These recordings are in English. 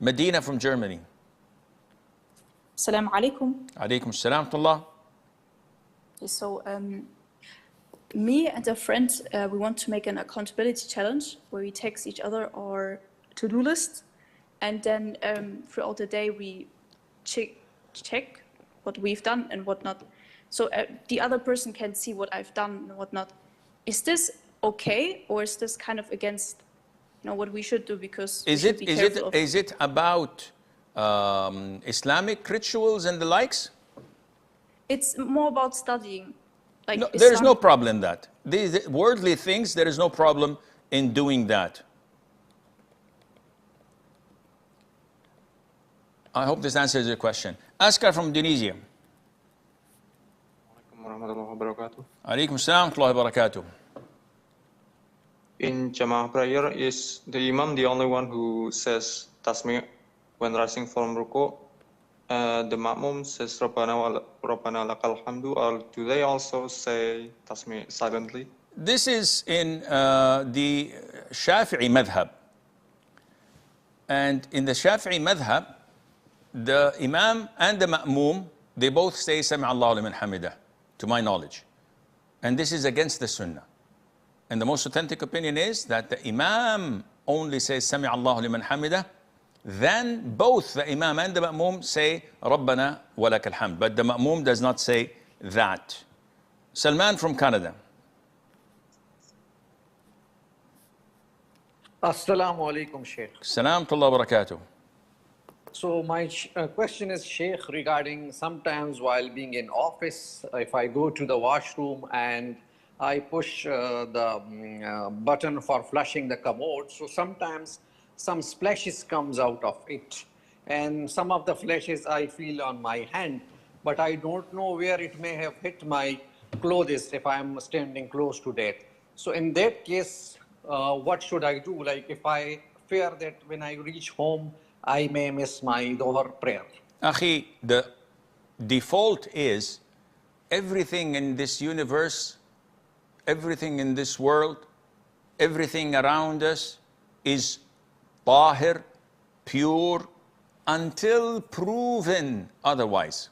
Medina from Germany. Assalamu alaikum. Alaikum assalam wa rahmatullah. So, me and a friend, we want to make an accountability challenge where we text each other our to-do list, and then throughout the day we check what we've done and what not. So the other person can see what I've done and what not. Is this okay, or is this kind of against, what we should do? Because is it about Islamic rituals and the likes? It's more about studying. Like no, there is no problem in that. These worldly things, there is no problem in doing that. I hope this answers your question. Askar from Indonesia. Alaikum assalam wa rahmatullahi wa barakatuh. In Jama'ah prayer, is the imam the only one who says tasmi' when rising from ruku? The ma'mum says Rabbana lakal hamdu, or do they also say tasmi' silently? This is in the Shafi'i madhab. And in the Shafi'i madhab, the imam and the ma'mum, they both say Sami Allahu liman hamidah, to my knowledge. And this is against the sunnah. And the most authentic opinion is that the imam only says Sami Allahu liman hamidah, then both the imam and the ma'mum say Rabbana wa lakal hamd. But the ma'mum does not say that. Salman from Canada. Assalamu alaikum, Sheikh. Salam tullah wa barakatuh. So my question is, Sheikh, regarding sometimes while being in office, if I go to the washroom and I push the button for flushing the commode, so sometimes some splashes comes out of it. And some of the flashes I feel on my hand, but I don't know where it may have hit my clothes if I'm standing close to that. So in that case, what should I do? Like if I fear that when I reach home, I may miss my Dhuhr prayer. Akhi, the default is everything in this universe, everything in this world, everything around us is tahir, pure, until proven otherwise.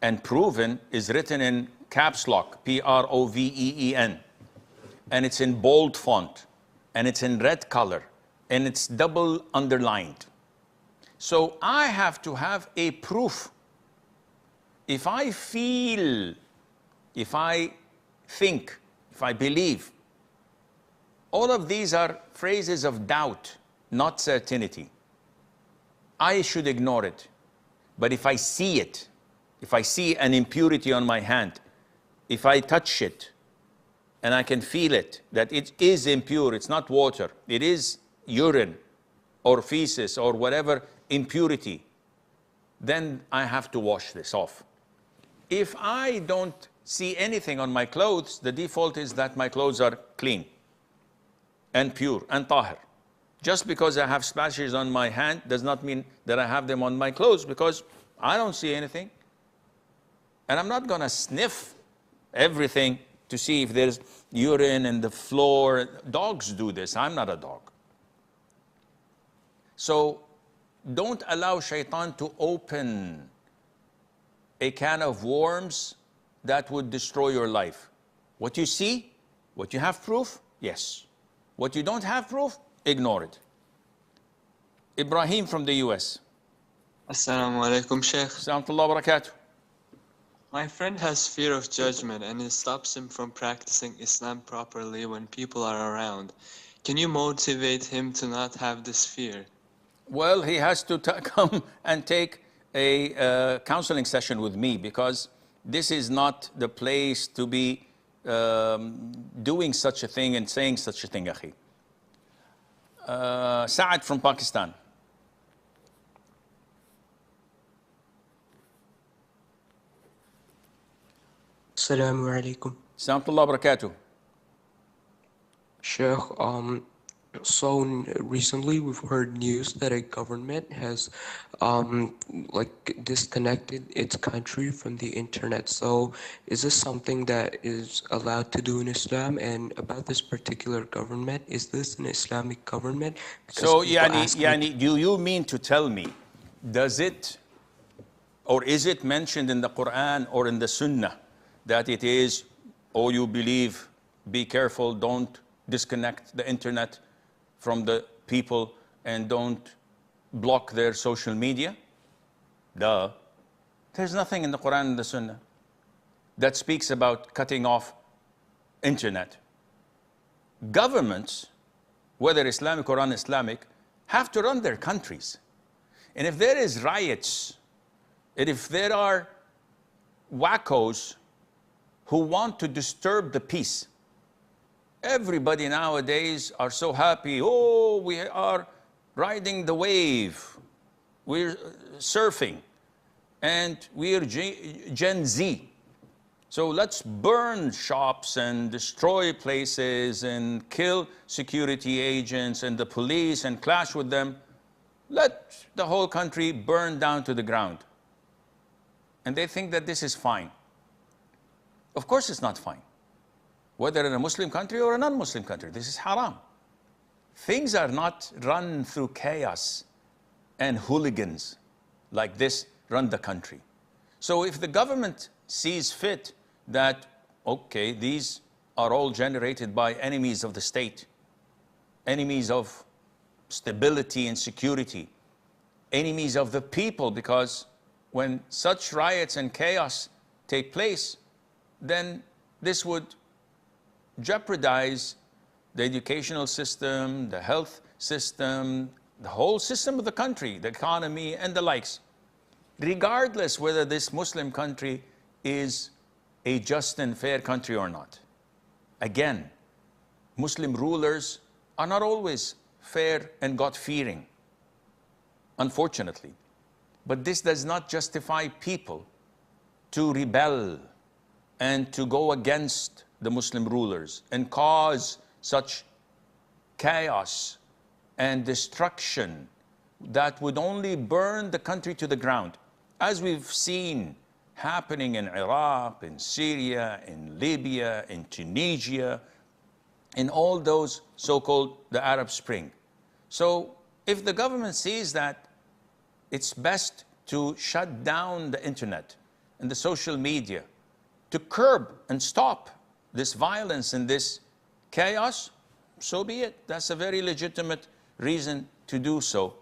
And proven is written in caps lock, P-R-O-V-E-E-N. And it's in bold font, and it's in red color, and it's double underlined. So I have to have a proof. If I feel, if I think, if I believe, all of these are phrases of doubt, not certainty. I should ignore it. But if I see it, if I see an impurity on my hand, if I touch it, and I can feel it, that it is impure, it's not water, it is urine or feces or whatever impurity, then I have to wash this off. If I don't see anything on my clothes, the default is that my clothes are clean and pure and tahir. Just because I have splashes on my hand does not mean that I have them on my clothes, because I don't see anything. And I'm not going to sniff everything to see if there's urine in the floor. Dogs do this. I'm not a dog. So don't allow shaitan to open a can of worms that would destroy your life. What you see, what you have proof, yes. What you don't have proof, ignore it. Ibrahim from the US. Assalamu alaikum, Sheikh. Assalamu wa barakatuh. My friend has fear of judgment, and it stops him from practicing Islam properly when people are around. Can you motivate him to not have this fear? Well, he has to come and take a counseling session with me, because this is not the place to be doing such a thing and saying such a thing, akhi. Saad from Pakistan. Assalamu alaikum. Assalamu wa barakatuh. Sheikh, So recently, we've heard news that a government has, like, disconnected its country from the internet. So, is this something that is allowed to do in Islam? And about this particular government, is this an Islamic government? Because So, people ask me. do you mean to tell me, does it or is it mentioned in the Quran or in the Sunnah that it is, oh, you believe, be careful, don't disconnect the internet from the people and don't block their social media? Duh. There's nothing in the Quran and the Sunnah that speaks about cutting off internet. Governments, whether Islamic or un-Islamic, have to run their countries. And if there is riots, and if there are wackos who want to disturb the peace, everybody nowadays are so happy. Oh, we are riding the wave. We're surfing. And we're Gen Z. So let's burn shops and destroy places and kill security agents and the police and clash with them. Let the whole country burn down to the ground. And they think that this is fine. Of course it's not fine. Whether in a Muslim country or a non-Muslim country, this is haram. Things are not run through chaos and hooligans like this run the country. So if the government sees fit that, okay, these are all generated by enemies of the state, enemies of stability and security, enemies of the people, because when such riots and chaos take place, then this would jeopardize the educational system, the health system, the whole system of the country, the economy and the likes, regardless whether this Muslim country is a just and fair country or not. Again, Muslim rulers are not always fair and God-fearing, unfortunately. But this does not justify people to rebel and to go against the Muslim rulers and cause such chaos and destruction that would only burn the country to the ground, as we've seen happening in Iraq, in Syria, in Libya, in Tunisia, in all those so-called the Arab Spring. So if the government sees that it's best to shut down the internet and the social media to curb and stop this violence and this chaos, so be it. That's a very legitimate reason to do so.